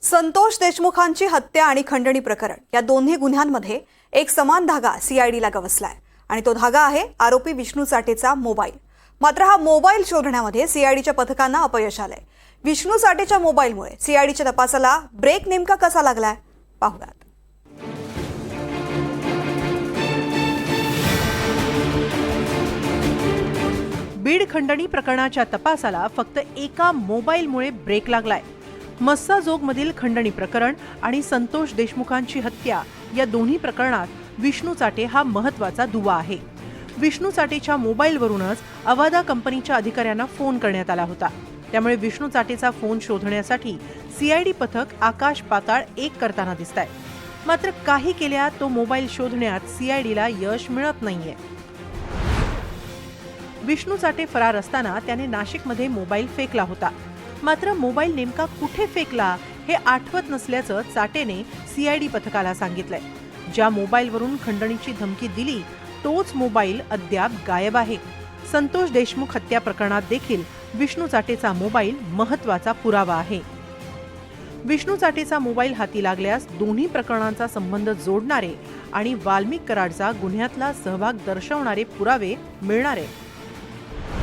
संतोष देशमुखांची हत्या आणि खंडणी प्रकरण या दोन्ही गुन्ह्यांमध्ये एक समान धागा सीआयडीला गवसलाय आणि तो धागा आहे आरोपी विष्णू चाटेचा मोबाईल। मात्र हा मोबाईल शोधण्यामध्ये सीआयडीच्या पथकांना अपयश आलंय। विष्णू चाटेच्या मोबाईलमुळे सीआयडीच्या तपासाला ब्रेक नेमका कसा लागलाय पाहूयात। बीड खंडणी प्रकरणाच्या तपासाला फक्त एका मोबाईलमुळे ब्रेक लागलाय। मस्साजोगमधील खंडणी प्रकरण आणि संतोष देशमुखांची हत्या या दोन्ही प्रकरणात विष्णू चाटे हा महत्त्वाचा दुवा आहे। विष्णू चाटेच्या मोबाईलवरूनच अवादा कंपनीच्या अधिकाऱ्यांना फोन करण्यात आला होता। त्यामुळे विष्णू चाटेचा फोन शोधण्यासाठी सीआयडी पथक आकाश पाताळ एक करताना दिसतंय। मात्र काही केल्या तो मोबाईल शोधण्यात सीआयडीला यश मिळत नाहीये। विष्णू चाटे फरार असताना त्याने नाशिकमध्ये मोबाईल फेकला होता। मात्र मोबाईल नेमका कुठे फेकला हे आठवत नसल्याचं चाटेने सीआयडी पथकाला सांगितलंय। ज्या मोबाईलवरून खंडणीची धमकी दिली तोच मोबाईल अद्याप गायब आहे। संतोष देशमुख हत्या प्रकरणात देखील विष्णू चाटेचा मोबाईल महत्त्वाचा पुरावा आहे। विष्णू चाटेचा मोबाईल हाती लागल्यास दोन्ही प्रकरणांचा संबंध जोडणारे आणि वाल्मिक कराडचा गुन्ह्यातला सहभाग दर्शवणारे पुरावे मिळणार आहेत।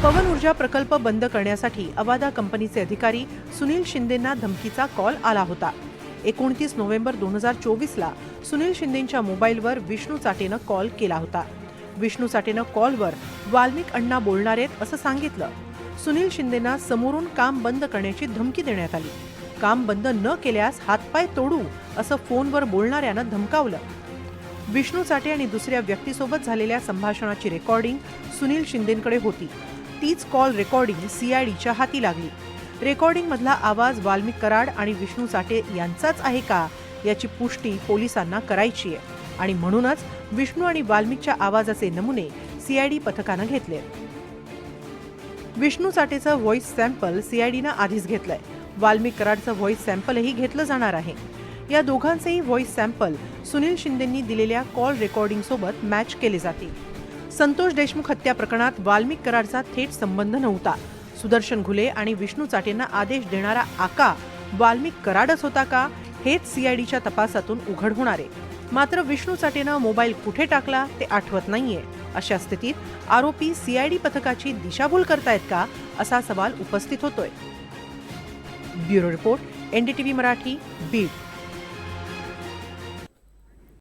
पवन ऊर्जा प्रकल्प बंद करण्यासाठी अवादा कंपनीचे अधिकारी सुनील शिंदेंना धमकीचा कॉल आला होता। 29 नोव्हेंबर 2024 ला सुनील शिंदेंच्या मोबाईलवर विष्णू चाटेनं कॉल केला होता। विष्णू चाटेनं कॉलवर वाल्मिक अण्णा बोलणार आहेत असं सांगितलं। सुनील शिंदेंना समोरून काम बंद करण्याची धमकी देण्यात आली। काम बंद न केल्यास हातपाय तोडू असं फोनवर बोलणाऱ्यानं धमकावलं। विष्णू चाटे आणि दुसऱ्या व्यक्तीसोबत झालेल्या संभाषणाची रेकॉर्डिंग सुनील शिंदेंकडे होती। तीच कॉल रेकॉर्डिंग सीआयडीच्या हाती लागली। रेकॉर्डिंग मधला आवाज वाल्मिक कराड आणि विष्णू चाटे यांचाच आहे का याची पुष्टी पोलिसांना करायची आहे आणि म्हणूनच विष्णू आणि वाल्मिकच्या आवाजाचे नमुने सीआयडी पथकानं घेतले। विष्णू चाटेचं व्हॉइस सॅम्पल सीआयडीनं आधीच घेतलंय। वाल्मिक कराडचं व्हॉइस सॅम्पलही घेतलं जाणार आहे। या दोघांचेही व्हॉइस सॅम्पल सुनील शिंदेंनी दिलेल्या कॉल रेकॉर्डिंग सोबत मॅच केले जातील। संतोष देशमुख हत्या प्रकरणात वाल्मिक कराडचा थेट संबंध नव्हता। सुदर्शन घुले आणि विष्णू चाटेंना आदेश देणारा आका वाल्मिक कराडच होता का हेच सीआयडीच्या तपासातून उघड होणार आहे। मात्र विष्णू चाटेनं मोबाईल कुठे टाकला ते आठवत नाहीये। अशा स्थितीत आरोपी सीआयडी पथकाची दिशाभूल करतायत का असा सवाल उपस्थित होतोय। Bureau report, NDTV Marathi, Beed.